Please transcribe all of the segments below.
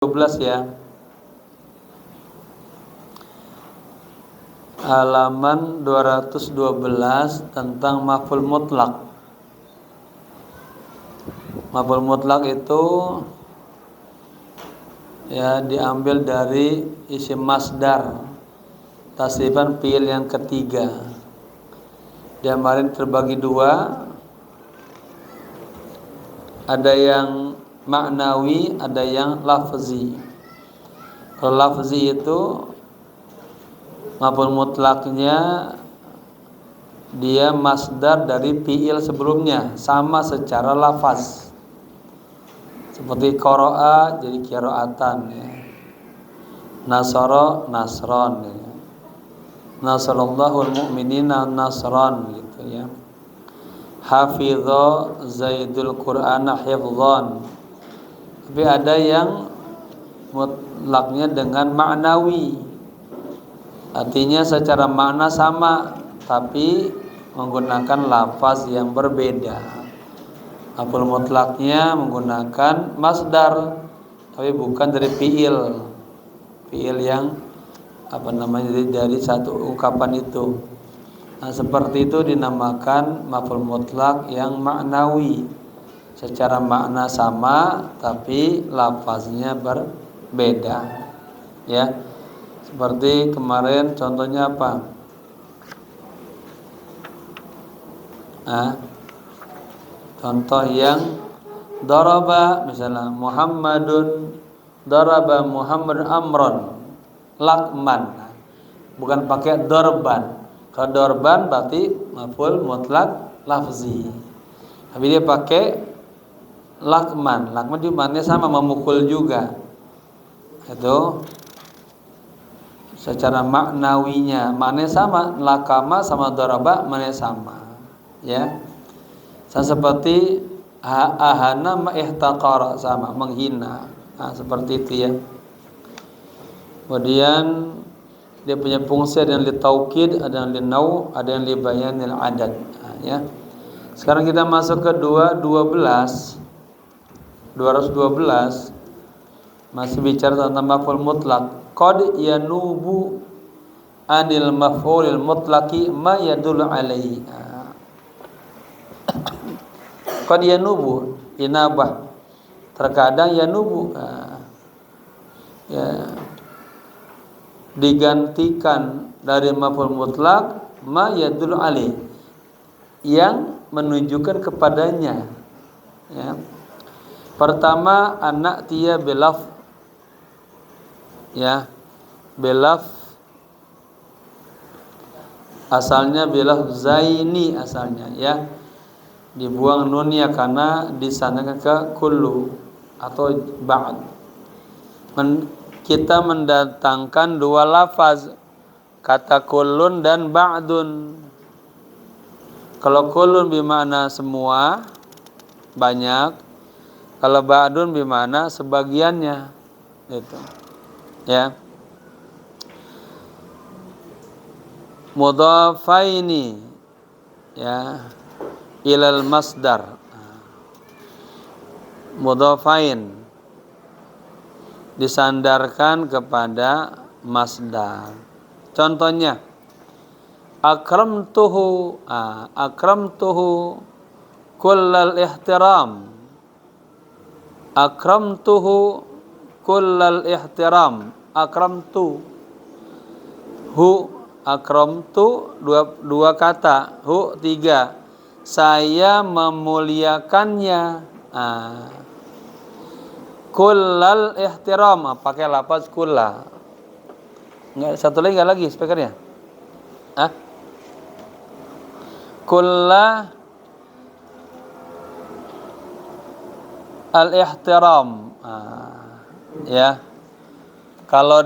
12 ya. Halaman 212 tentang maf'ul mutlak. Maf'ul mutlak itu ya diambil dari isim masdar, tasrifan fi'il yang ketiga. Dia kemarin terbagi dua, ada yang maknawi, ada yang lafzi. Kalau lafzi itu maf'ul mutlaknya dia masdar dari fi'il sebelumnya, sama secara lafaz. Seperti qara'a jadi qira'atan ya. Nasara nasron ya. Nasrallahul mu'minina nasron gitu ya. Hafidha Zaidul Qur'ana hifdzan. Tapi ada yang mutlaknya dengan maknawi, artinya secara makna sama tapi menggunakan lafaz yang berbeda. Maf'ul mutlaknya menggunakan masdar tapi bukan dari fi'il yang dari satu ungkapan itu. Nah, seperti itu dinamakan maf'ul mutlak yang maknawi, secara makna sama tapi lafaznya berbeda ya. Seperti kemarin contohnya apa? Contoh yang daraba, misalnya Muhammadun daraba Muhammad amron lakman, bukan pakai dorban. Kalau dorban berarti maf'ul mutlak lafzi, tapi dia pakai lakman. Lakman juga maknanya sama, memukul juga. Itu secara maknawinya maknanya sama, lakama sama daraba maknanya sama ya. Seperti ahana ma ihtaqara, sama menghina. Nah, seperti itu ya. Kemudian dia punya fungsi, ada yang li taukid, ada yang li nau, ada yang li bayanil adad. Nah, ya. Sekarang kita masuk ke 212 masih bicara tentang maf'ul mutlak. Qad yanubu anil maf'ulil mutlaqi ma yadullu alaihi. Qad yanubu inabah, terkadang yanubu ya digantikan dari maf'ul mutlak ma yadullu alaihi, yang menunjukkan kepadanya ya. Pertama anak tia bilaf ya, bilaf asalnya bilaf zaini asalnya ya, dibuang nunnya karena disandarkan ke kullu atau ba'd. Kita mendatangkan dua lafaz, kata kullun dan ba'dun. Kalau kullun bermakna semua, banyak. Kalau ba'dun bermakna sebagiannya, itu ya. Mudhafaini ya ilal masdar, mudhafain disandarkan kepada masdar. Contohnya akramtuhu kullal ihtiram, akramtuhu kullal ihtiram, akramtu akramtu dua kata, tiga, saya memuliakannya. Kullal ihtiram pakai lafaz kulla. Enggak, satu lagi enggak lagi speakernya. Kulla al-ihtiram. Ya. Kalau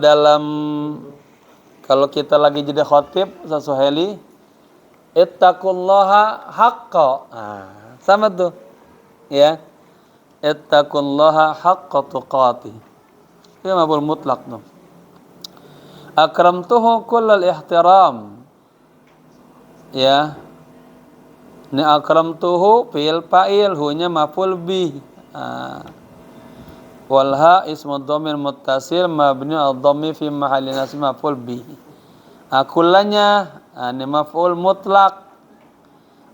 kita lagi jadi khatib Suhaili, ittaqullaha haqqa. Sama tuh. Ya. Ittaqullaha haqqa tuqatih. Itu maf'ul mutlak tuh. Akramtuhu kullal ihtiram. Ya. Ini akramtuhu fi'il fa'il, hunya maf'ul bih. Walha ismu dhamir muttasil mabni al-dhammi fi mahalli nasb maf'ul bihi. Kullanya ini maf'ul mutlaq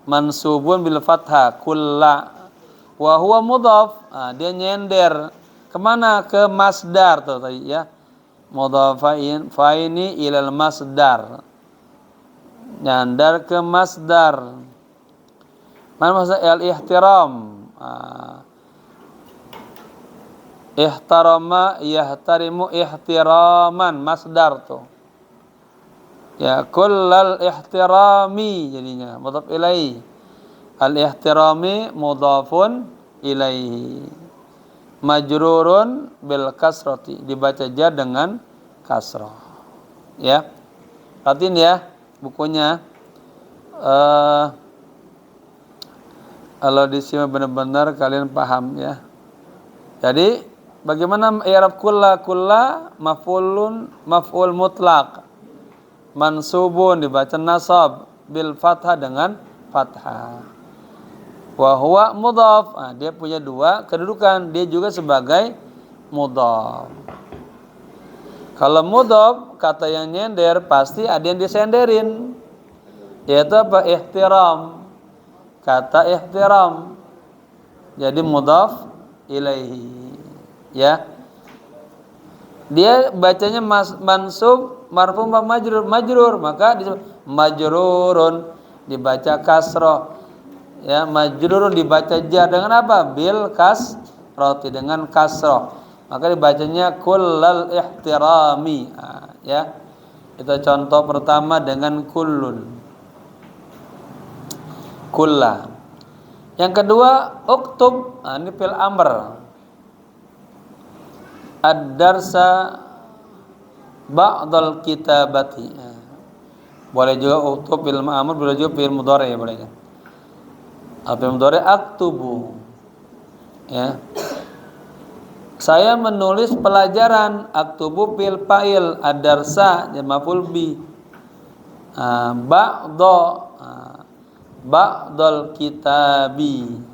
mansubun bil fathah kulla wa huwa mudhaf. Dia nyender kemana? Ke masdar tuh tadi ya, mudhafain faini ilal masdar, nyandar ke masdar. Mana maksud al-ihtiram? Ihtarama yahtarimu ihtiraman, masdar tuh ya, kullal ihtirami jadinya mudhaf ilaihi. Al-ihtirami mudhafun ilaihi majrurun bil kasrati, dibaca jar dengan kasrah ya. Perhatiin ya bukunya, kalau disimak benar-benar kalian paham ya. Jadi bagaimana i'rab kulla? Kulla maf'ul mutlaq mansubun, dibaca nasab bil fathah dengan fathah. Wa huwa mudhaf, dia punya dua kedudukan, dia juga sebagai mudhaf. Kalau mudhaf kata yang nyender pasti ada yang disenderin, yaitu apa? Ihtiram, kata ihtiram jadi mudhaf ilaihi ya. Dia bacanya mansub marfu majrur, maka disebut majrurun, dibaca kasroh ya. Majrurun dibaca jar dengan apa? Bil kasroti, dengan kasroh, maka dibacanya kullal ihtirami ya. Itu contoh pertama dengan kullun, kulla. Yang kedua uktub, ini fil amr, ad-darsa ba'dal kitabati. Boleh juga uktub fil amr, boleh juga fil mudhari ya, boleh kan? Fil mudhari aktubu ya. Saya menulis pelajaran, aktubu fil fa'il, ad-darsa ya maf'ul bi. Ba'dal kitabi.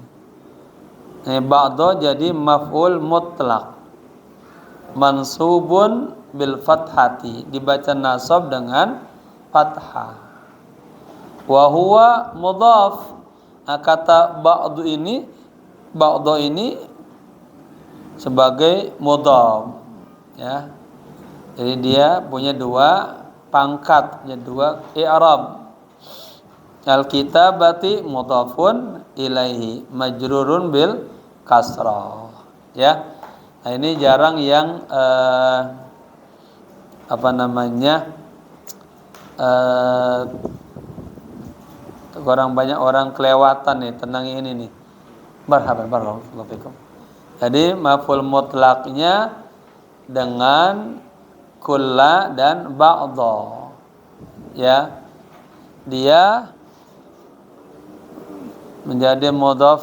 Ba'da jadi maf'ul mutlaq mansubun bil fathati, dibaca nasab dengan fathah. Wa huwa mudhaf. Kata ba'du ini, ba'da ini sebagai mudhaf ya. Jadi dia punya dua pangkat, punya dua i'rab. Al-kitabati mudhafun ilaihi majrurun bil kasrah ya. Nah, ini jarang yang orang banyak orang kelewatan nih, tenang ini nih. Barakallahu. Jadi maf'ul mutlaqnya dengan kulla dan ba'dha ya. Dia menjadi mudhaf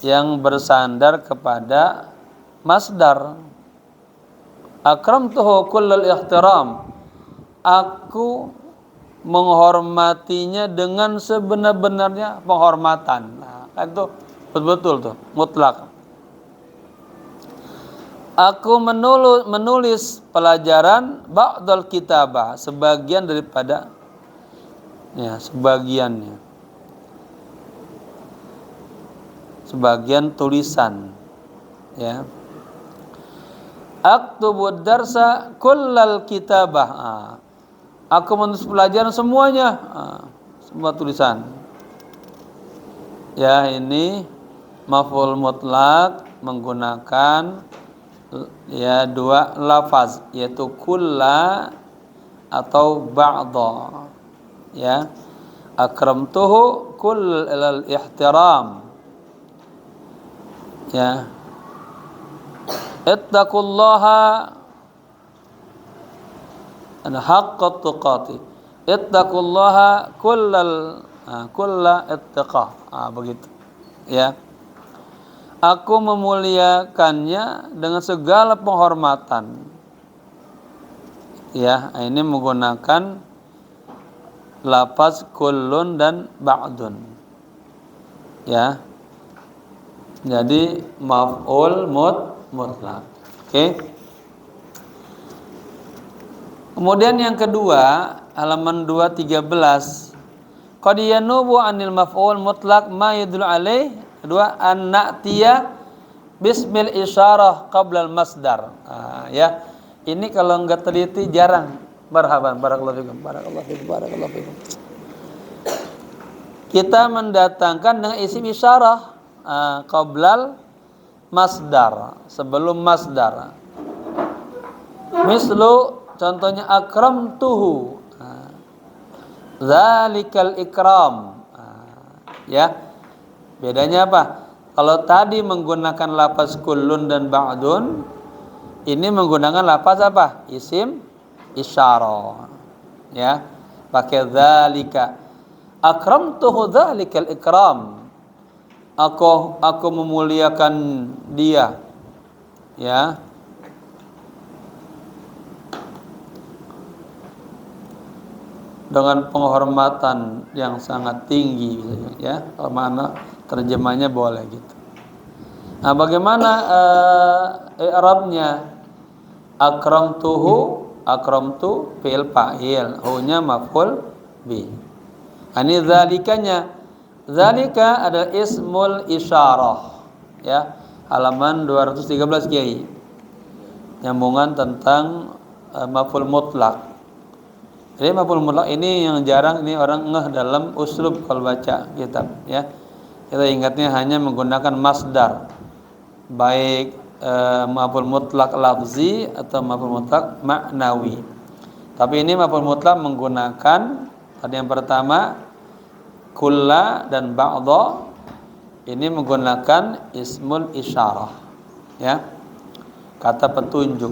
yang bersandar kepada masdar. Akramtuhu kullal ihtiram, aku menghormatinya dengan sebenar-benarnya penghormatan. Nah, itu betul-betul tuh mutlak. Aku menulis pelajaran ba'dal kitabah, sebagian daripada ya, sebagian tulisan ya. Aktubud darsa kullal kitabah, aku menulis pelajaran semuanya, semua tulisan ya. Ini maf'ul mutlaq menggunakan ya dua lafaz, yaitu kulla atau ba'dha ya. Akramtuhu kullal ihtiram ya. Ittaqullaha haqqa tuqati, ittaqullaha kulla ittaqah, begitu ya. Aku memuliakannya dengan segala penghormatan ya. Ini menggunakan lafaz kullun dan ba'dun ya. Jadi maf'ul mutlak. Oke. Kemudian yang kedua, halaman 213. Qad yanubu 'anil maf'ul mutlak ma yadullu alaih. Kedua, an na'tiya bismil isyarah qabla al masdar. Ya. Ini kalau enggak teliti jarang. Marhaban, barakallahu fikum. Barakallahu fikum. Barakallahu fikum. Kita mendatangkan dengan isim isyarah qablal masdar, sebelum masdar. Mislu, contohnya akramtuhu, zalikal ikram. Ya, bedanya apa? Kalau tadi menggunakan lafaz kullun dan ba'dun, ini menggunakan lafaz apa? Isim isyarah. Ya, pakai zalika. Akramtuhu zalikal ikram. Aku memuliakan dia. Ya. Dengan penghormatan yang sangat tinggi, ya. Mana terjemahnya boleh gitu. Nah, bagaimana i'rabnya? Akramtu fi'il fa'il, hu-nya maf'ul bi. Ini zalikanya. Zalika adalah ismul isyarah. Ya, halaman 213 Kiai. Nyambungan tentang maf'ul mutlak. Jadi maf'ul mutlak ini yang jarang ini orang ngeh dalam uslub kalau baca kitab, ya. Kita ingatnya hanya menggunakan masdar. Baik maf'ul mutlak lafzi atau maf'ul mutlak maknawi. Tapi ini maf'ul mutlak menggunakan tadi yang pertama kulla dan ba'dha, ini menggunakan ismul isyarah, ya, kata petunjuk.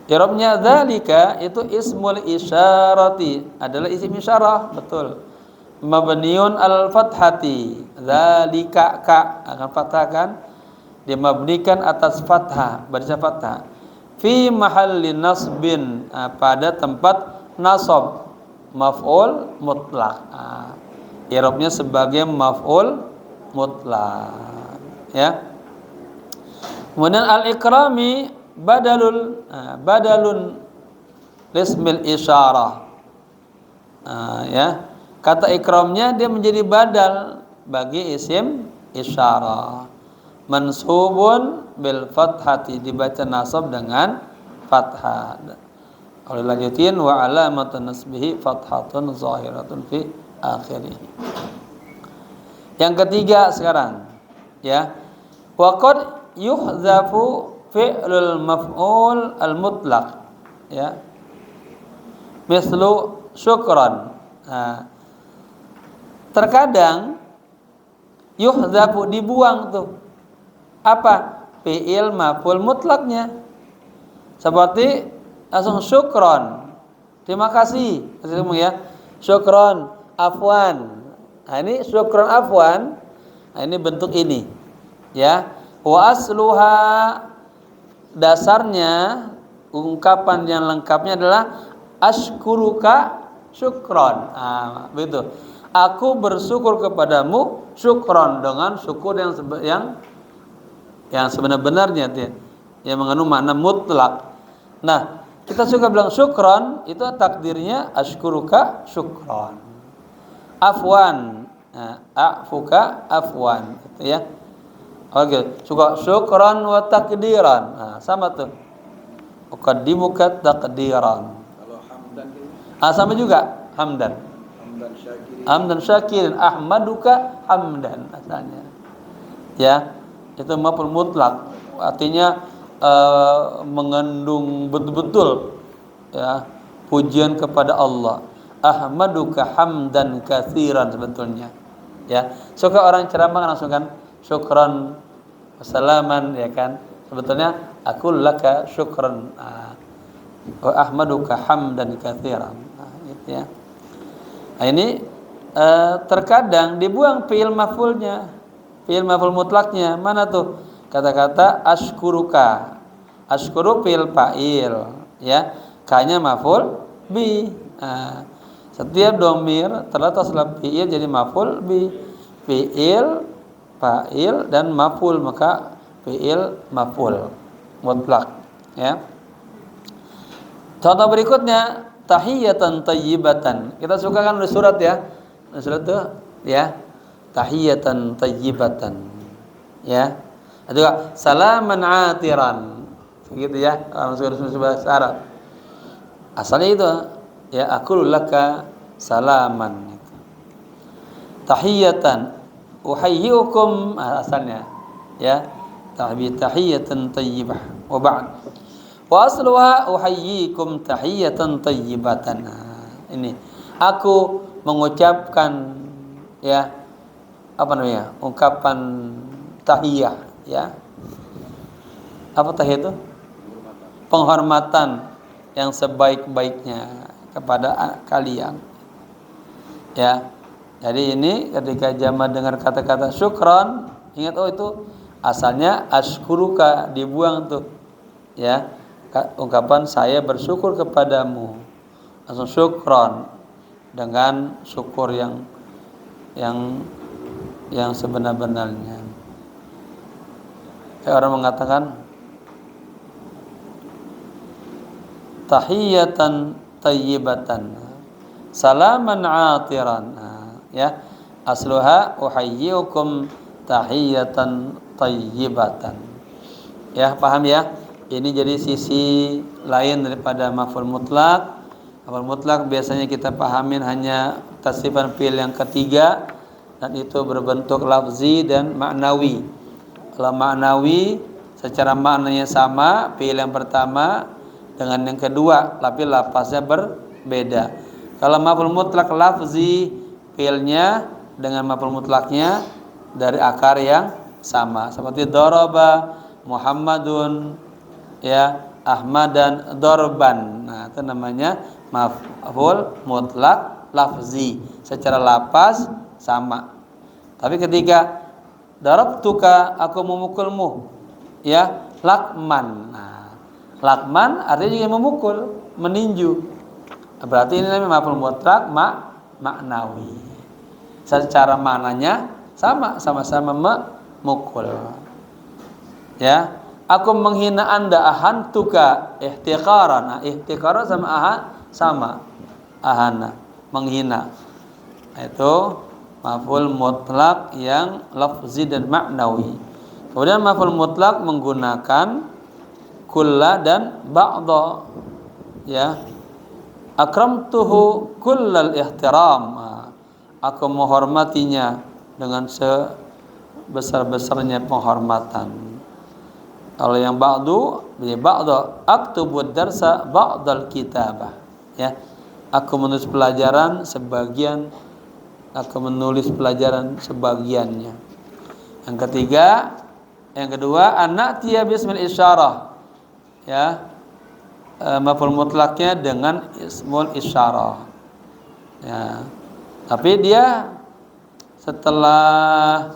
I'rabnya dzalika itu ismul isyarati, adalah isim isyarah, betul. Mabniun al fathati, dzalika ka akan fathah kan, dimabnikan atas fathah, baris fathah. Fi mahalli nasbin, pada tempat nasab, maf'ul mutlak. I'rabnya sebagai maf'ul mutlak, ya. Kemudian al-ikrami badalun lismil isyarah. Ya. Kata ikramnya dia menjadi badal bagi isim isyarah. Mansubun bil fathati, dibaca nasab dengan fathah. Kalau lanjutin wa alamatun nasbihi fathatun zahiratun fi akhirih. Yang ketiga sekarang, ya. Wa qad yuhzafu fi'lul maf'ul al mutlaq, ya. Mislu syukran. Terkadang yuhzafu, dibuang tuh apa? Fi'il maf'ul mutlaknya. Seperti langsung syukron, terima kasih, ya. Syukron, afwan. Nah, ini syukron afwan. Nah, ini bentuk ini, ya. Wa asluha, dasarnya ungkapan yang lengkapnya adalah ashkuruka syukron. Begitu. Aku bersyukur kepadamu syukron, dengan syukur yang sebenar-benarnya, yang mengandung makna mutlak. Nah, kita suka bilang syukron, itu takdirnya ashkuruka syukron. Afwan, a'fuka afwan, gitu, ya. Oke, suka syukran wa takdiran. Sama tuh. Uqaddimuka takdiran. Kalau hamdan itu? Sama juga, hamdan. Hamdan syakirin, ahmaduka hamdan asalnya. Ya, itu maf'ul mutlak. Artinya mengandung betul-betul, ya, pujian kepada Allah. Ahmaduka hamdan katsiran sebetulnya, ya. Suka orang ceramah langsung kan syukran wassalaman, ya kan, sebetulnya aku laka syukran wa ahmaduka hamdan katsiran, gitu, ya. Nah, ini terkadang dibuang fi'il maf'ulnya, fi'il maf'ul mutlaknya. Mana tuh? Kata-kata ashkuruka, ashkuru fi'il fa'il, ya, ka-nya maf'ul bi. Setiap domir terletak setelah fi'il jadi maf'ul bi, fi'il, fa'il dan maf'ul, maka fiil maf'ul mutlak, ya. Contoh berikutnya tahiyatan tayyibatan. Kita suka kan di surat ya. Di surat itu ya. Tahiyatan tayyibatan. Ya. Itu salaman atiran. Begitu ya. Kalau masuk bahasa Arab. Asalnya itu ya aqulu laka salaman. Tahiyatan uhayyukum asalnya ya. Tahiyatan tayyibah. Wa ba'd. Wa asluha uhayyikum tahiyatan tayyibatan. Ini aku mengucapkan ya apa namanya? Ungkapan tahiyah ya. Apa tahiyah itu? Penghormatan yang sebaik-baiknya kepada kalian. Ya. Jadi ini ketika jamaah dengar kata-kata syukran, ingat itu asalnya ashkuruka, dibuang tuh. Ya. Ungkapan saya bersyukur kepadamu, langsung syukron dengan syukur yang sebenar-benarnya. Kayak orang mengatakan tahiyatan tayyibatan salaman atiran, ya asluha uhayyukum tahiyatan tayyibatan. Ya paham ya? Ini jadi sisi lain daripada maf'ul mutlak. Maf'ul mutlak biasanya kita pahamin hanya tasrifan fi'il yang ketiga dan itu berbentuk lafzi dan maknawi. Kalau maknawi secara maknanya sama fi'il yang pertama dengan yang kedua, tapi lafaznya berbeda. Kalau maf'ul mutlak lafzi fi'ilnya dengan maf'ul mutlaknya dari akar yang sama. Seperti daraba Muhammadun ya Ahmadan dorban. Nah, itu namanya maf'ul mutlak lafzi. Secara lafaz sama. Tapi ketika darabtuka, aku memukulmu, ya lakman. Nah, lakman artinya juga memukul, meninju. Berarti ini namanya maf'ul mutlak maknawi. Secara maknanya sama-sama memukul. Ya. Aku menghina Anda ahantuka ihtiqaran. Nah, ihtiqaran sama ahana, menghina. Itu maf'ul mutlak yang lafzi dan maknawi. Kemudian maf'ul mutlak menggunakan kulla dan ba'dha. Ya. Akramtuhu kullal ihtiram. Aku menghormatinya dengan sebesar-besarnya penghormatan. Kalau yang ba'du, aktubud darsa ba'dal kitabah. Ya. Aku menulis pelajaran sebagian, aku menulis pelajaran sebagiannya. Yang kedua, an-na'tiya bismil isyarah. Ya. Maf'ul mutlaknya dengan ismul isyarah. Ya. Tapi dia setelah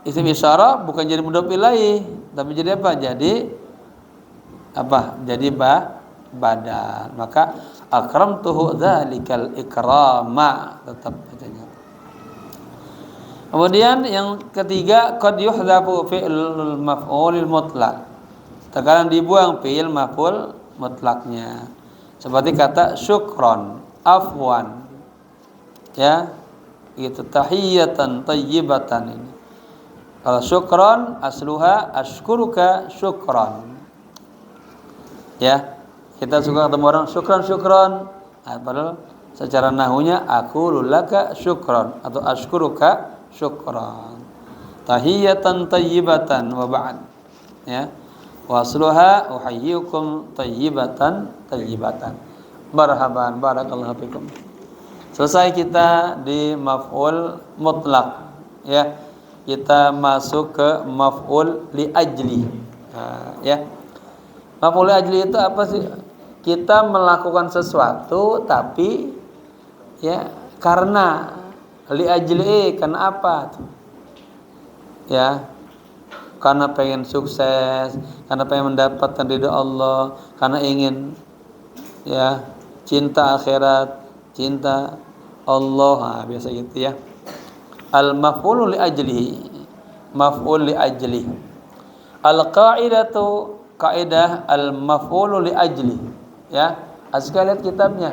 isim isyarah bukan jadi mudhof ilaih, tapi jadi apa? Jadi badal. Maka akramtuhu dzalikal ikrama, tetap bacanya. Kemudian yang ketiga, qad yuhdhafu fi'lul maf'ulil mutlaq. Terkadang dibuang fi'il maf'ul mutlaknya. Seperti kata syukron, afwan. Ya, itu tahiyatan tayyibatan ini. Kalau syukron asluha ashkuruka syukron. Ya, kita suka ketemu orang syukron. Padahal secara nahunya aku lulaka syukron atau ashkuruka syukron. Tahiyatan tayyibatan wa ba'd. Ya. Wa asluha uhayyukum tayyibatan. Marhaban, barakallahu fikum. Selesai kita di maf'ul mutlak. Ya. Kita masuk ke maf'ul li ajli. Ya. Maf'ul li ajli itu apa sih? Kita melakukan sesuatu tapi ya karena li ajli, karena apa? Ya. Karena pengen sukses, karena pengen mendapatkan ridha Allah, karena ingin ya cinta akhirat, cinta Allah, biasa gitu ya. Al maf'ul li ajlihi, maf'ul li ajlihi. Al-qaidatu kaidah al-maf'ulu li ajli. Ya, sekalian lihat kitabnya.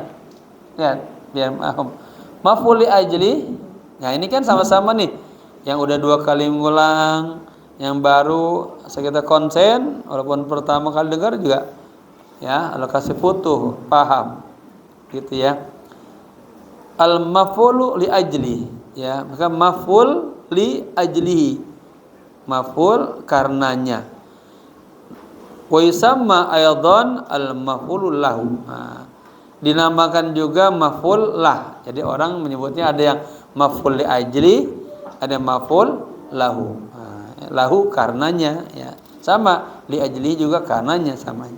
Lihat, biar paham. Maf'ul li ajli. Nah, ini kan sama-sama nih. Yang udah 2 kali ngulang, yang baru kita konsen walaupun pertama kali dengar juga ya, kalau kasih foto paham. Gitu ya. Al-maf'ulu li ajli. Ya, maka maf'ul li ajlihi. Maf'ul karenanya. Wa yusamma aydan al-maf'ulu lahu. Dinamakan juga maf'ul lah. Jadi orang menyebutnya ada yang maf'ul li ajli, ada maf'ul lahu. Lahu karenanya ya. Sama li ajli juga karenanya sama.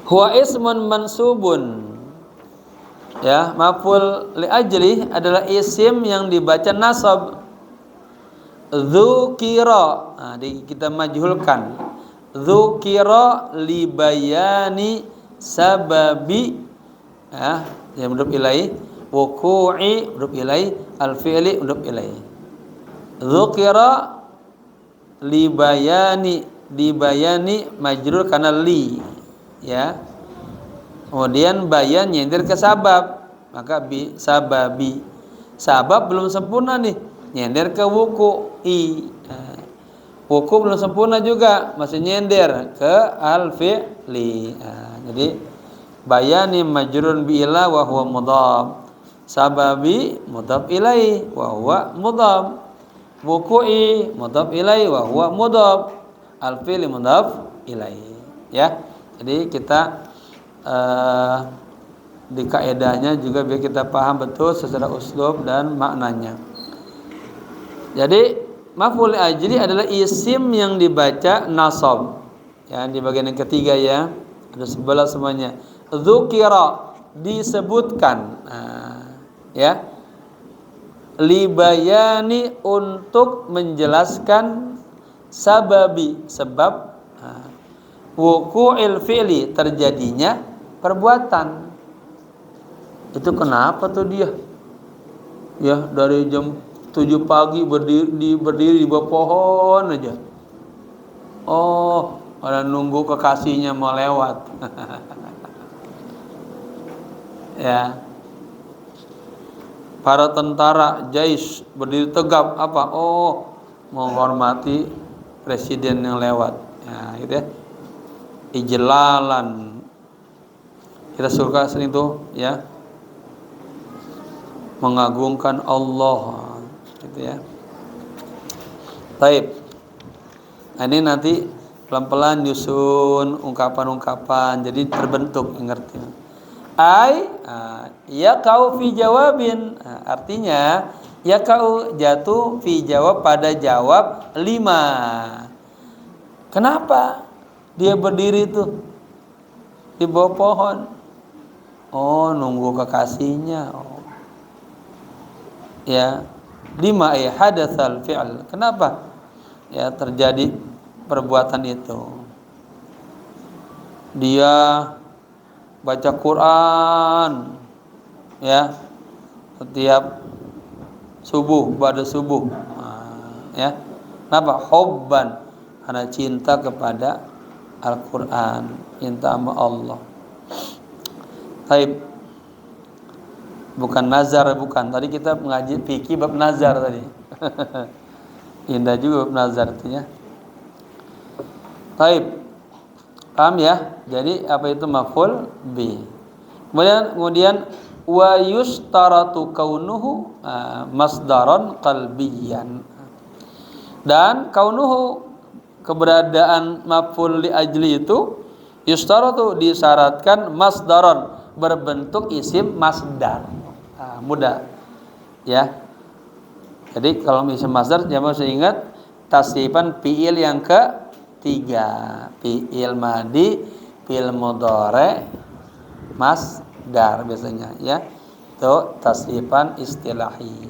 Huwa ismun mansubun. Ya, maf'ul li ajli adalah isim yang dibaca nasab. Dzukira, kita majhulkan. Dzukira li bayani sababi, ya mudhof ilaih, wuqu'i mudhof ilaih, al-fi'li mudhof ilaih. Dzukira li bayani majrur karena li, ya. Kemudian bayan nyender ke sabab, maka bi sababi. Sabab belum sempurna nih, nyender ke wuqu'i. Wuku belum sempurna juga, masih nyender ke al-fi'li. Jadi bayani majrurun bi ila wa huwa mudhaf. Sababi mudhaf ilai wa huwa mudhaf. Wuku'i mudhaf ilai wa huwa mudhaf. Al-fi'li mudhaf ilai. Ya. Jadi kita di kaedahnya juga biar kita paham betul secara uslub dan maknanya. Jadi maf'ul ajli adalah isim yang dibaca nasab. Ya, di bagian yang ketiga ya. Ada 11 semuanya. Dzukira disebutkan. Ya. Li bayani untuk menjelaskan sababi sebab wuqu'il fi'li terjadinya perbuatan. Itu kenapa tuh dia? Ya, dari jam 7 pagi berdiri di bawah pohon aja. Oh, orang nunggu kekasihnya mau lewat. Ya. Para tentara Jais berdiri tegap apa? Oh, menghormati presiden yang lewat. Ya, gitu ya. Ijlalan. Kita suka sering tuh, ya. Mengagungkan Allah. Gitu ya. Baik. Nah, ini nanti pelan-pelan nyusun ungkapan-ungkapan jadi terbentuk, ngerti. Ya kau fi jawabin, artinya ya kau jatuh fi jawab pada jawab 5. Kenapa dia berdiri tuh di bawah pohon? Oh, nunggu kekasihnya. Oh. Ya, 5 hadatsal fi'l. Kenapa? Ya, terjadi perbuatan itu. Dia baca Quran, ya, setiap subuh, pada subuh. Ya, kenapa? Hubban, karena cinta kepada Al-Quran, cinta sama Allah. Taib. Bukan nazar, bukan. Tadi kita mengaji fikih bab nazar tadi. Indah juga bab nazar itu ya. Taib. Paham ya? Jadi apa itu maf'ul bi. Kemudian wa yustaratu kaunuhu masdaron qalbiyan. Dan kaunuhu, keberadaan maf'ul li ajli itu yustaratu disyaratkan masdaron, berbentuk isim masdar. Mudah. Ya. Jadi kalau isim masdar jangan harus ingat tasrifan fi'il yang ketiga, fi'il madi, fi'il mudhari, masdar biasanya ya. Itu tasrifan istilahi.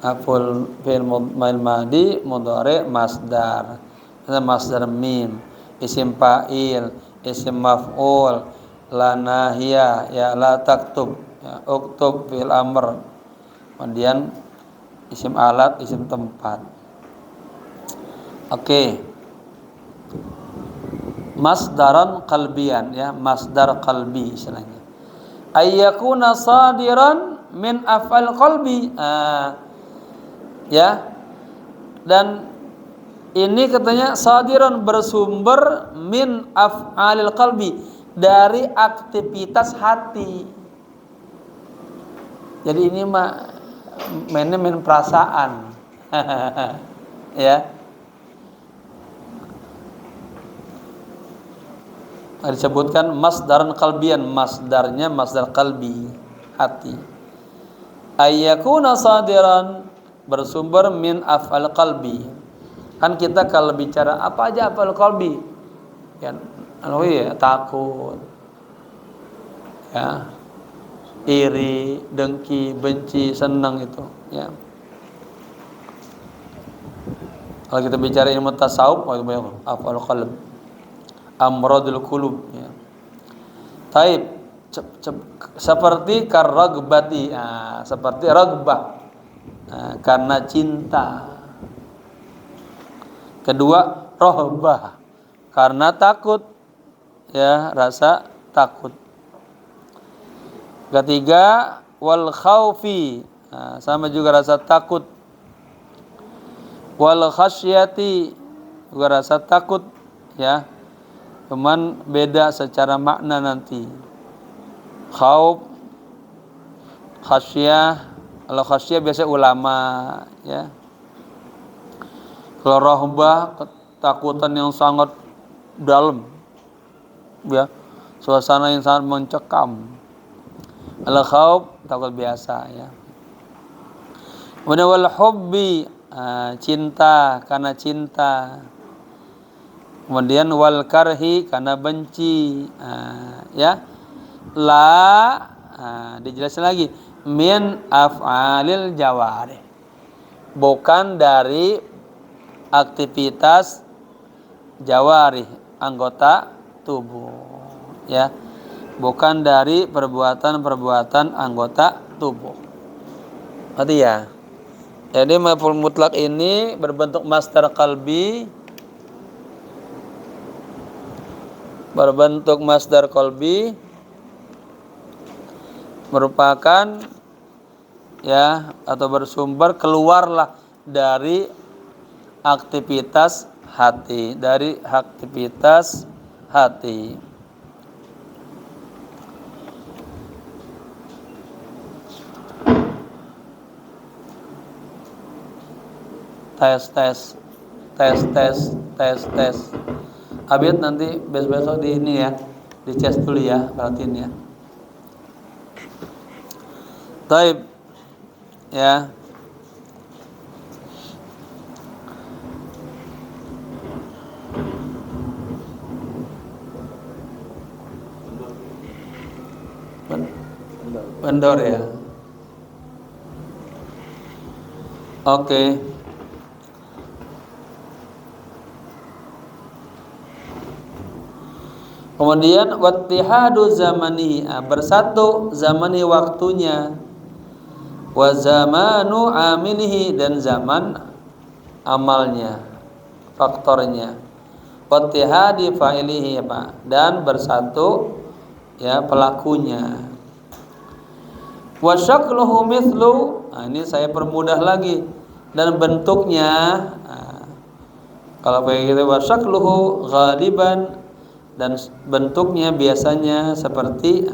Maf'ul fi'il madi, mudhari, masdar. Masdar mim, isim fa'il, isim maf'ul, la nahiyah, ya la taktub, ya uktub fi'il amr. Kemudian isim alat, isim tempat. Oke. Masdaran qalbian ya, masdar qalbi istilahnya. Ayyakuna sadiran min af'al qalbi. Ya. Dan ini katanya sadiran bersumber min af'alil qalbi, dari aktivitas hati. Jadi ini mah main perasaan. Ya. Disebutkan masdaran qalbian, masdarnya masdar qalbi, hati. Ayyakuna sadiran bersumber min af'al qalbi. Kan kita kalau bicara apa aja af'al qalbi, ya, takut, ya, iri, dengki, benci, senang itu, ya. Kalau kita bicara ilmu tasawuf, af'al qalb, amradul qulub, ya. Taib, seperti karragbati, seperti ragbah, karena cinta. Kedua, rohbah, karena takut, ya, rasa takut. Ketiga, wal khaufi, sama juga rasa takut. Wal khasyati, juga rasa takut, ya. Cuman beda secara makna nanti. Khauf, khasyah, kalau khasyah biasa ulama, ya. Kalau rahbah, ketakutan yang sangat dalam, ya, suasana yang sangat mencekam. Al khauf, takut biasa, ya. Kemudian wal hubbi, cinta, karena cinta. Kemudian wal karhi, karena benci, ya. Dijelasin lagi, min af'alil jawarih, bukan dari aktivitas jawarih, anggota tubuh, ya, bukan dari perbuatan-perbuatan anggota tubuh. Berarti ya, jadi maf'ul mutlak ini berbentuk masdar qalbi, merupakan, ya, atau bersumber, keluarlah dari aktivitas hati, tes. Abid nanti besok di ini ya, di cek dulu ya, perhatiin ya. Taib, ya. Vendor ya. Oke. Kemudian wattihadu zamani, bersatu zamani waktunya, wa zamanu amilihi, dan zaman amalnya, faktornya. Wattihadi fa'ilihi, dan bersatu, ya, pelakunya. Wa syakluhu mithlu, ini saya permudah lagi, dan bentuknya, kalau begitu wa syakluhu ghaliban, dan bentuknya biasanya seperti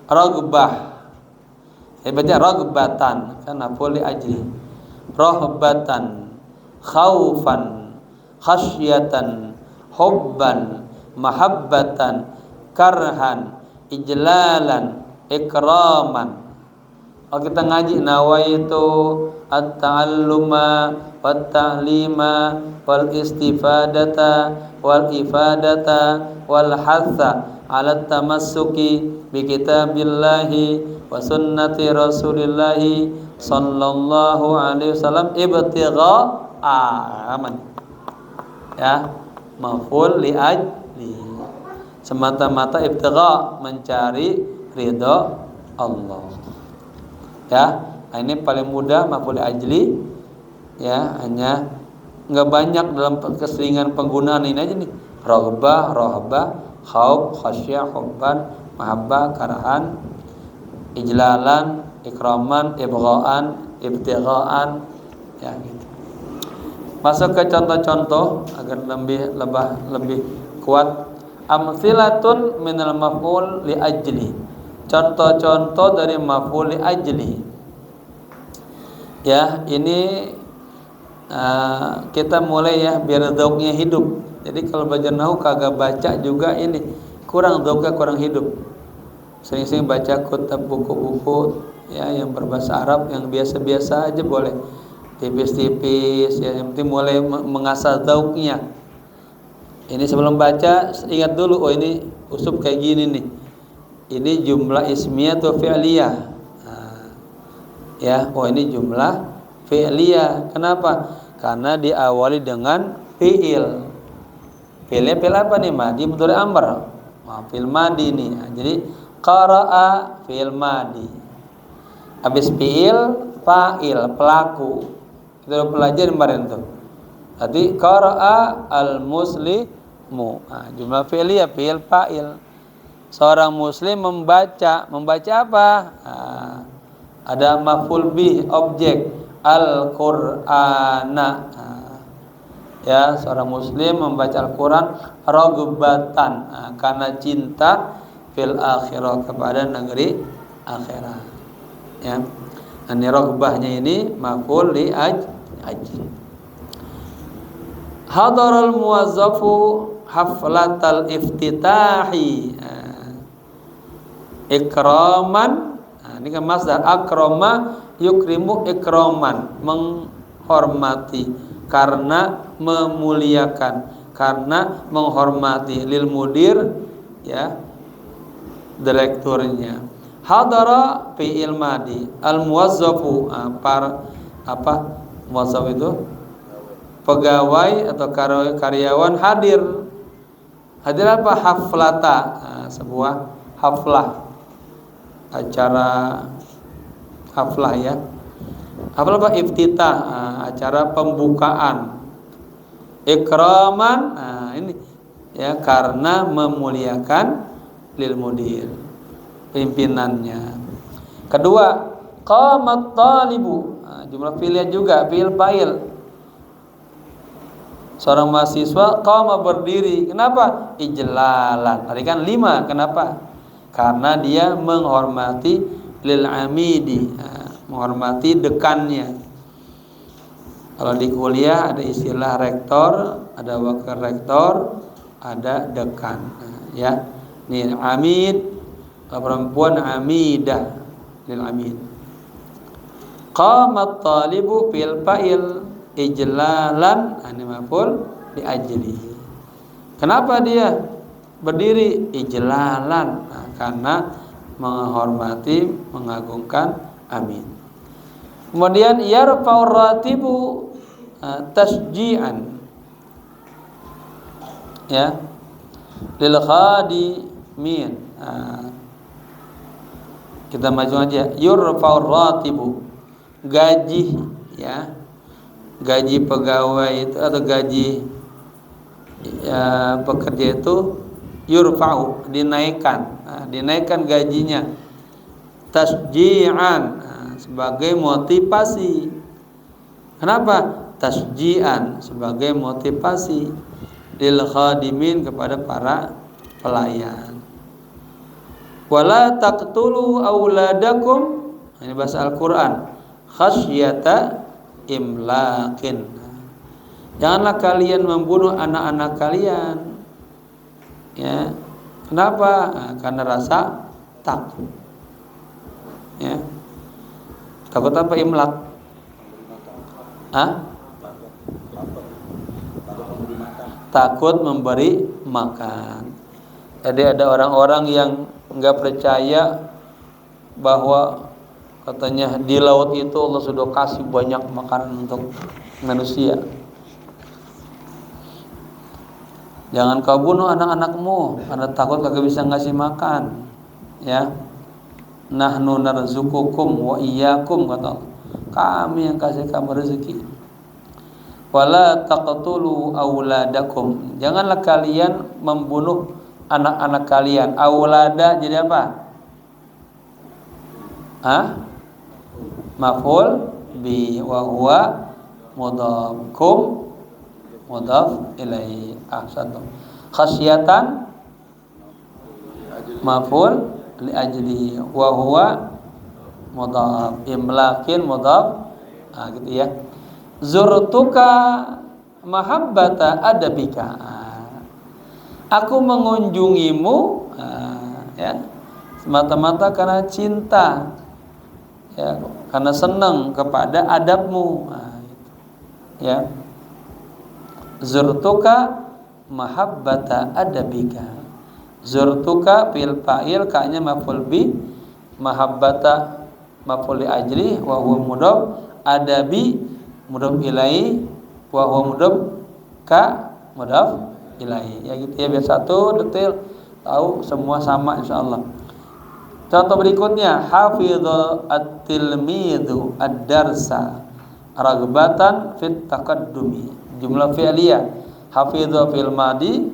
ragbah. Hebatnya ragbatan, karena poli ajli. Rahbatan, khaufan, khasyatan, hubban, mahabbatan, karhan, ijlalan, ikraman. Kalau kita ngaji nawaitu at-ta'alluma wat-ta'lima wal istifadata wal ifadata wal hatha ala tamassuki bi kitabillahi wa sunnati rasulillahi sallallahu alaihi wasallam ibtigha aman, ya, maf'ul li ajli, semata-mata ibtigha, mencari ridha Allah. Ya, ini paling mudah maf'ul ajli, ya, hanya nggak banyak dalam keseringan penggunaan ini aja nih. Raghbah, rahbah, khauf, khasyah, hubban, mahabbah, karahan, ijlalan, ikraman, ibgha'an, ibtigha'an, ya gitu. Masuk ke contoh-contoh agar lebih kuat. Amtsilatun minal maf'ul li ajli. Contoh-contoh dari maf'ul li ajli. Ya, ini kita mulai ya biar dhauknya hidup. Jadi kalau belajar nahwu kagak baca juga ini kurang dhauknya, kurang hidup. Sering-sering baca kitab, buku-buku ya yang berbahasa Arab, yang biasa-biasa aja boleh. Tipis-tipis ya, yang penting mulai mengasah dhauknya. Ini sebelum baca ingat dulu, oh ini uslub kayak gini nih. Ini jumlah ismiyah atau fi'liyah. Ya, oh ini jumlah fi'liyah. Kenapa? Karena diawali dengan fi'il. Fi'ilnya fi'il apa nih? Madi, mudhari, amr. Fi'il madi nih. Jadi qara'a fi'il madi. Habis fi'il, fa'il, pelaku. Kita udah pelajari kemarin tuh. Tadi qara'a al-muslimu. Jumlah fi'liyah fi'il fa'il. Seorang muslim membaca apa? Ada maf'ul bih, objek, al-Qur'ana. Ya, seorang muslim membaca Al-Qur'an raghbatan, karena cinta fil akhirah, kepada negeri akhirat. Ya. Ini raghbahnya ini maf'ul li ajli. Hadaral muwazzafu haflatal iftitahi. Ikraman, ini kan masdar, akrama yukrimu ikraman, menghormati, karena memuliakan, karena menghormati, lil mudir ya, direkturnya. Hadara fi'il madi, al muwazzafu muwazzaf itu pegawai atau karyawan hadir. Hadir apa? Haflata, sebuah haflah, acara haflah ya. Haflah apa? Iftitah, acara pembukaan. Ikraman, ini ya, karena memuliakan lil mudir, pimpinannya. Kedua, qamat talibu, jumlah fi'il juga, fi'il fa'il. Seorang mahasiswa qama, berdiri. Kenapa? Ijlalan. Tadi kan 5, kenapa? Karena dia menghormati lil amidi, menghormati dekannya. Kalau di kuliah ada istilah rektor, ada wakil rektor, ada dekan. Ya, ini amid, kalau perempuan amidah, lil amid. Qamat talibu fil fa'il ijlalan, ini maf'ul li ajli. Kenapa dia berdiri? Ijlalan, karena menghormati, mengagungkan, amin. Kemudian yarfa'ur ratibu tasji'an, ya, lil khadimin. Kita maju aja. Yurfa'ur ratibu, gaji ya, gaji pegawai itu atau gaji ya, pekerja itu yurfa'u, dinaikkan, dinaikkan gajinya. Tasji'an, sebagai motivasi. Kenapa? Tasji'an, sebagai motivasi lil khadimin, kepada para pelayan. Wala taqtulu auladakum, ini bahasa Al-Qur'an, khasyata imlaqin. Janganlah kalian membunuh anak-anak kalian. Ya. Kenapa? Karena rasa takut. Ya. Takut apa imlaq? Takut memberi makan. Jadi ada orang-orang yang enggak percaya bahwa katanya di laut itu Allah sudah kasih banyak makanan untuk manusia. Jangan kau bunuh anak-anakmu karena takut kagak bisa ngasih makan. Ya. Nahnu narzuqukum wa iyyakum, kata Allah. Kami yang kasih kamu rezeki. Wala taqtulu auladakum. Janganlah kalian membunuh anak-anak kalian. Aulada jadi apa? Maf'ul bi wa huwa mudhaf. Kum mudhaf ilaihi. Ahsantum. Khasyatan maf'ul li ajli wa huwa mudhaf. Imlakin mudhaf. Gitu ya. Zurtuka mahabbata adabika. Aku mengunjungimu ya, semata-mata karena cinta, ya, karena senang kepada adabmu. Ya. Zurtuka mahabbata adabika. Zurtuka fil fa'il, ka-nya maf'ul bi, mahabbata maf'ul li ajli wa huwa mudhaf, adabi mudhaf ilaihi wa huwa mudhaf ka mudhaf ilaihi. Ya gitu ya, biar satu detail tahu semua sama insyaallah. Contoh berikutnya, hafidha at-tilmidhu ad-darsa ragbatan fit taqaddumi. Jumlah fi'liyah, hafidha fil madi,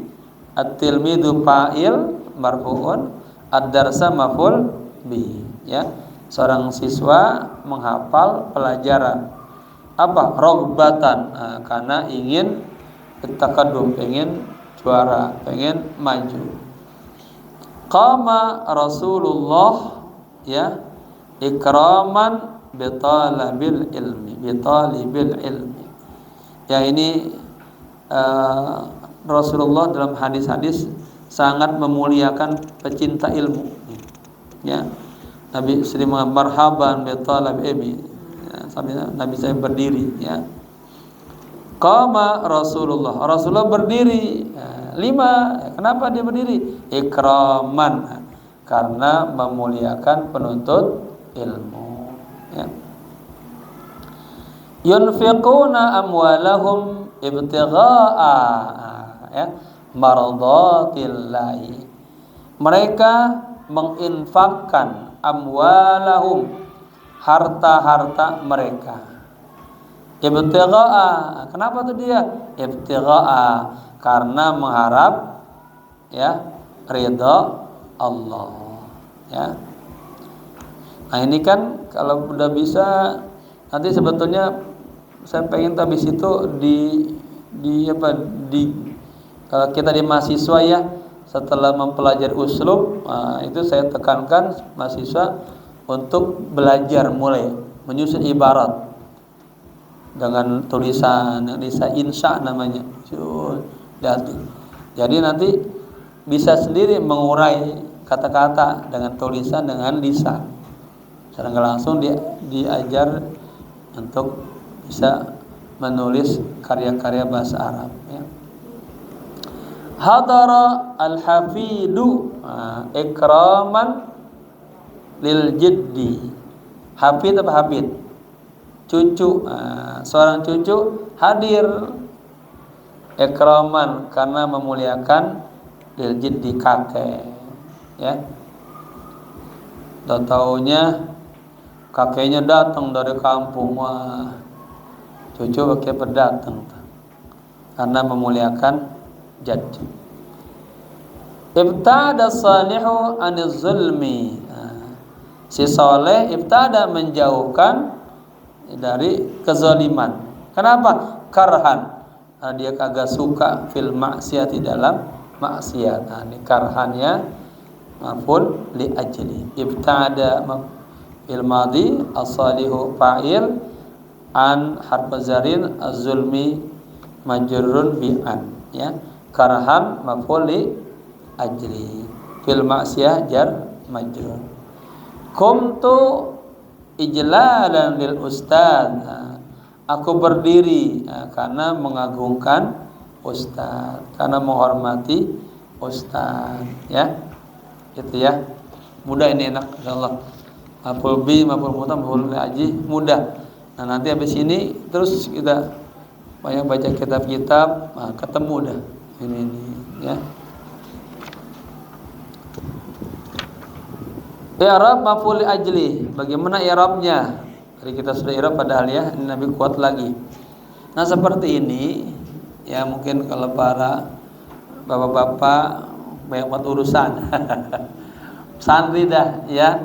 at-tilmidhu fa'il marfu'un, ad-darsa maf'ul bi. Ya, seorang siswa menghafal pelajaran. Apa? Ragbatan, karena ingin taqaddum, pengen juara, pengen maju. Qama Rasulullah, ya, ikraman bi talabil ilmi. Ya, ini Rasulullah dalam hadis-hadis sangat memuliakan pecinta ilmu. Ya. Nabi sering marhaban bi talab ilmi. Ya, sampai Nabi saya berdiri, ya. Qama Rasulullah berdiri. Ya, 5. Kenapa dia berdiri? Ikraman, karena memuliakan penuntut ilmu. Ya. Yunfiquna amwalahum ibtigha'a, ya, mardatillahi. Mereka menginfakkan amwalahum, harta-harta mereka. Ibtigha'a, kenapa tuh dia? Ibtigha'a, karena mengharap, ya, ridha Allah, ya. Nah, ini kan kalau udah bisa, nanti sebetulnya saya pengen habis itu kalau kita di mahasiswa, ya, setelah mempelajari uslub, itu saya tekankan mahasiswa untuk belajar mulai menyusun ibarat dengan tulisan insya namanya. Jadi nanti bisa sendiri mengurai kata-kata dengan tulisan, dengan lisan. Secara nggak langsung diajar untuk bisa menulis karya-karya bahasa Arab, ya. Hadara al-hafidu ikraman lil jiddi. Hafid apa hafid? Cucu. Seorang cucu hadir, ikraman, karena memuliakan lil jiddi, kakek, ya. Dan taunya kakeknya datang dari kampung, wah, cucu pakai berdatang karena memuliakan jaddu. Ibtada salihu aniz zulmi. Si soleh ibtada, menjauhkan dari kezaliman. Kenapa? Karhan, dia kagak suka fil maksiati, dalam maksiat. Ini karhannya maf'ul li ajli. Ibtada fil madi, as-salihu fa'il, an harf zarin, az-zulmi majrurun bi an, ya. Karhan maf'ul li ajli, fil maksiyah jar majrur. Qumtu ijlalan lil ustad. Aku berdiri karena mengagungkan ustad, karena menghormati ustad, ya. Gitu ya. Mudah ini, enak insyaallah. Maf'ul bi, maf'ul mutlaq, maf'ul ajli, mudah. Nah, nanti habis ini terus kita banyak baca kitab-kitab, ketemu dah ini, ya. I'rab maf'ul ajli. Bagaimana i'rabnya? Tadi kita sudah i'rab padahal, ya. Ini Nabi kuat lagi. Nah seperti ini ya, mungkin kalau para bapak-bapak banyak banget urusan santri dah ya.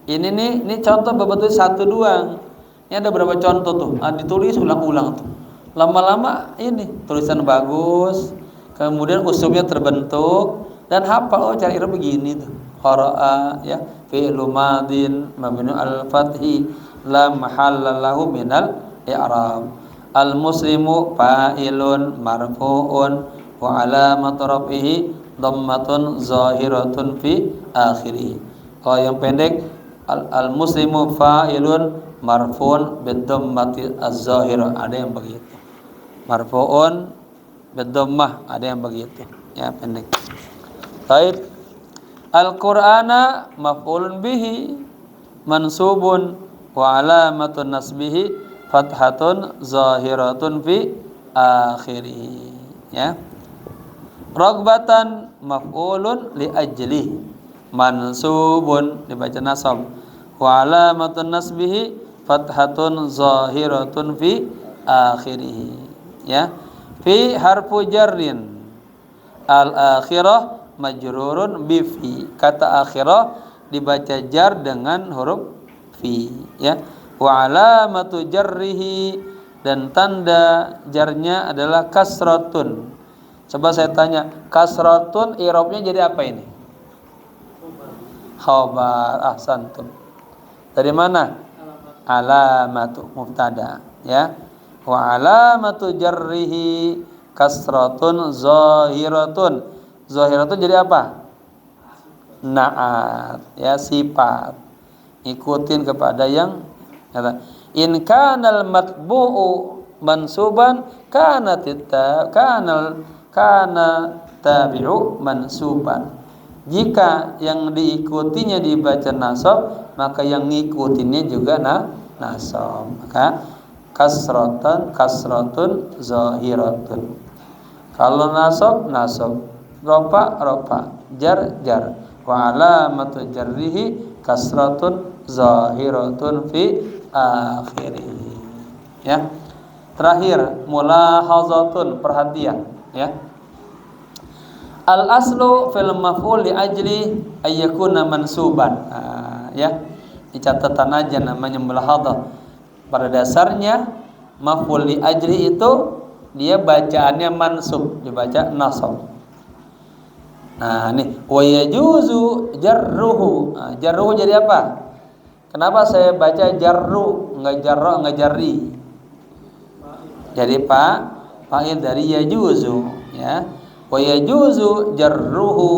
Ini contoh betul satu doang. Ini ada berapa contoh tuh? Ditulis ulang-ulang tuh. Lama-lama ini tulisan bagus, kemudian usumnya terbentuk dan hafal. Oh cara i'rab begini tuh. Qara'a ya, fi'lu madin mabni al-fathi la mahalla lahu minal i'rab. Al-muslimu fa'ilun marfu'un wa alamatu raf'ihi dhammatun zahiratun fi akhirih. Kalau yang pendek al-muslimu fa'ilun marfu'un bidhammati az-zahirah, ada yang begitu. Marfu'un bidhammah, ada yang begitu. Ya pendek. Baik. Al-Qur'ana maf'ulun bihi mansubun wa alamatun nasbihi fathatun zahiratun fi akhirih. Ya. Ragbatan maf'ulun li ajli mansubun, dibaca nasab, wa alamatun nasbihi fathatun zahiratun fi akhirih. Ya. Fi harfu jarrin al akhirah majrurun bi fi. Kata akhirah dibaca jar dengan huruf fi, ya. Wa alamatu jarrihi, dan tanda jarnya adalah kasratun. Coba saya tanya, kasratun i'rabnya jadi apa ini? Khabar. Ahsantum. Dari mana? Alamatu mubtada, ya. Wa alamatu jarrihi kasratun zahiratun. Zahiratun jadi apa? Na'at, ya, sifat. Ikutin kepada yang kata. In kanal matbu'u mansuban kana tabi'u mansuban. Jika yang diikutinya dibaca nasab, maka yang ngikutinnya juga nasab. Maka kasratun zahiratun. Kalau nasab rofa jar wa alamatu jarrihi kasratun zahiratun fi akhirih. Ya. Terakhir, mulahazatun, perhatian, ya. Al aslu fil maf'ul li ajli ayyakuna mansuban. Ya. Di catatan aja namanya mulahazah. Pada dasarnya maf'ul li ajli itu dia bacaannya mansub, dibaca nasab. Nah, nih wa yajuzu jarruhu. Jarruhu jadi apa? Kenapa saya baca jarru, enggak jarra, enggak jarri? Jadi fa'il dari yajuzu, ya. Wa yajuzu jarruhu,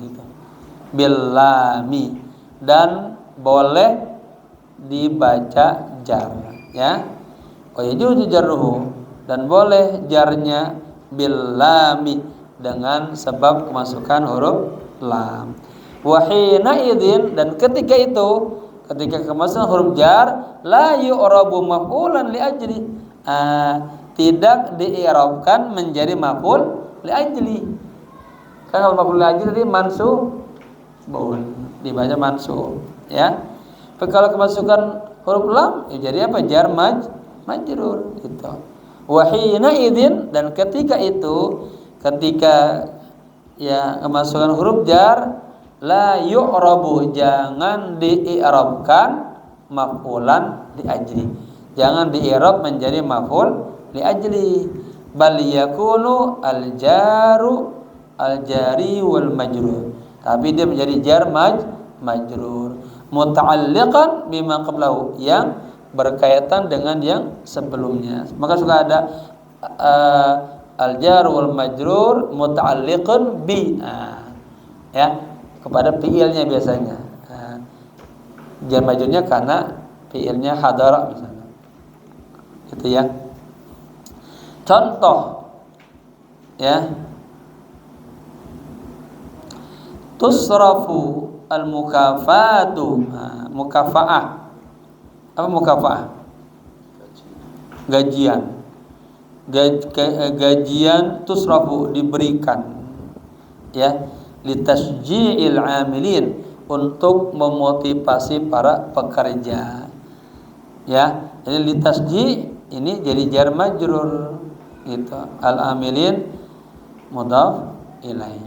gitu. Bil lami, dan boleh dibaca jar, ya. Wa yajuzu jarruhu, dan boleh jarnya bil lami, dengan sebab kemasukan huruf lam. Wahina idzin, dan ketika kemasukan huruf jar, la yu'rabu maf'ulan li ajli, tidak di'irabkan menjadi maf'ul li ajli. Kan kalau maf'ul li ajli tadi mansubun, dibaca mansub, ya. Tapi kalau kemasukan huruf lam, ya jadi apa? Jar majrur gitu. Wahina idzin, dan ketika ya kemasukan huruf jar, la yu'rabu, jangan di'irabkan maf'ulan li ajli, jangan di'irab menjadi maf'ul li ajli, bal yakunu al jari wal majrur, tapi dia menjadi jar majrur muta'alliqan bima qablahu, yang berkaitan dengan yang sebelumnya. Maka suka ada al jar wal majrur muta'alliqun bi, ya, kepada fiilnya biasanya. Jar majrurnya karena fiilnya hadara misalnya. Gitu ya. Contoh, ya. Tusrafu al mukafatu. Mukafaah. Apa mukafaah? Gajian. Gajian tusrafu, diberikan, ya, litasji'il amilin, untuk memotivasi para pekerja, ya. Jadi litasji ini jadi jar majrur gitu. Al-amilin mudhaf ilaih.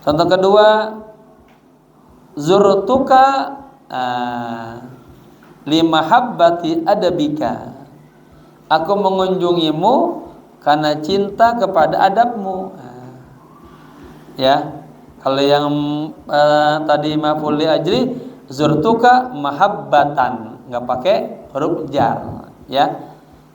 Contoh kedua, zurtuka limahabbati adabika. Aku mengunjungimu karena cinta kepada adabmu. Ya. Kalau yang tadi maf'ul li ajli, zurtuka mahabbatan, enggak pakai huruf jar, ya.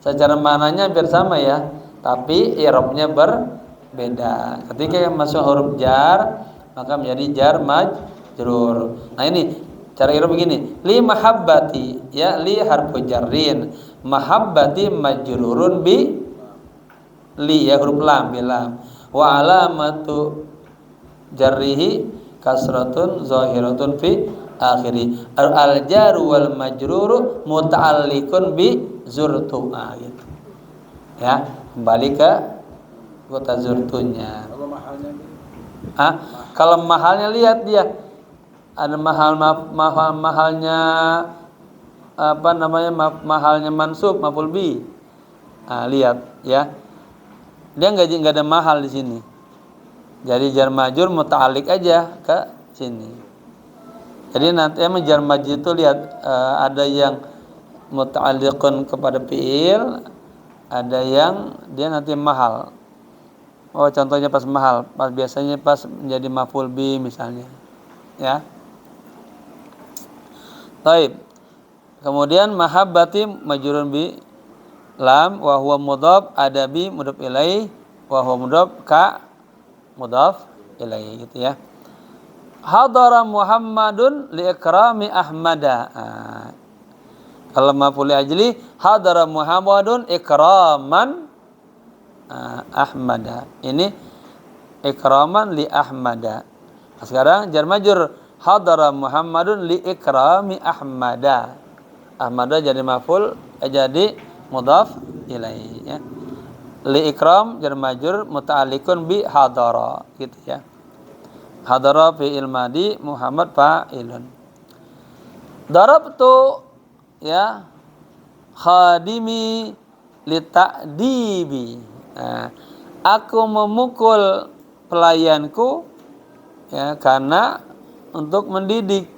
Secara maknanya hampir sama ya, tapi i'rabnya berbeda. Ketika yang masuk huruf jar, maka menjadi jar majrur. Nah, ini cara i'rab begini. Li mahabbati, ya, li harfu jarrin, mahabbati majrurun bi li, ya, huruf lam, bilam. Wa alamatu jarrihi kasratun zahiratun fi akhiri. Al jaru wal majruru muta'alliqun bi zurtu, gitu. Ya, kembali ke kota zurtunya. Kalau mahalnya Kalau mahalnya lihat dia ada mahalnya apa namanya, mahalnya mansub maf'ul bi. Lihat ya. Dia enggak ada mahal di sini. Jadi jar majrur muta'alliq aja ke sini. Jadi nanti emang jar majrur itu lihat ada yang muta'alliqun kepada fi'il, ada yang dia nanti mahal. Oh, contohnya pas mahal, biasanya pas menjadi maf'ul bi misalnya. Ya. Baik. Kemudian mahabbati majrurun bi lam wa huwa mudhaf, adabi mudhaf ilaih, wa huwa mudhaf ka mudhaf ilaih, gitu ya. Hadara Muhammadun li ikrami Ahmada. Kalau maf'ul li ajli, hadara Muhammadun ikraman Ahmada. Ini ikraman li Ahmada. Nah, sekarang jar majrur, hadara Muhammadun li ikrami Ahmada. Ahmada jadi maf'ul, jadi mudhaf ilaih, ya. Li ikram jar majrur muta'alliqun bi hadara, gitu ya. Hadara fi'il madi, Muhammad fa'ilun. Darabtu, ya, khadimi li ta'dibi. Aku memukul pelayanku, ya, karena untuk mendidik.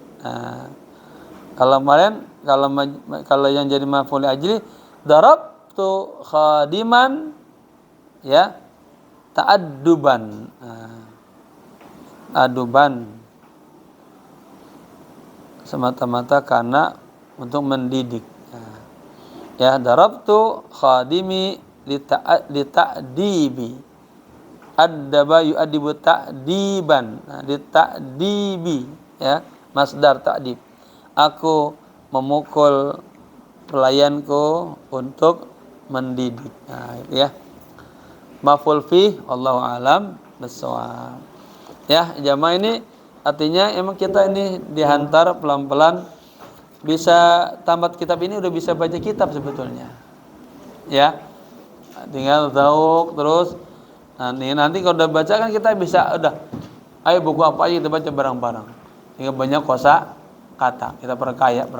Kalau kemarin kalau yang jadi maf'ul ajli, darabtu khadiman, ya, ta'adduban. Aduban semata-mata karena untuk mendidik. Ya, darabtu khadimi li ta'dibi. Addaba yu'adibu ta'diban. Li ta'dibi, ya, masdar ta'dib. Aku memukul pelayanku untuk mendidik. Ya. Maf'ul fi, wallahu alam bissawab. Ya, jamaah, ini artinya emang kita ini dihantar pelan-pelan bisa tamat kitab ini, udah bisa baca kitab sebetulnya. Ya. Tinggal tahu terus. Nanti kalau udah baca kan kita bisa udah, ayo buku apa aja kita baca bareng-bareng. Sehingga banyak kosa kata, kita perkaya.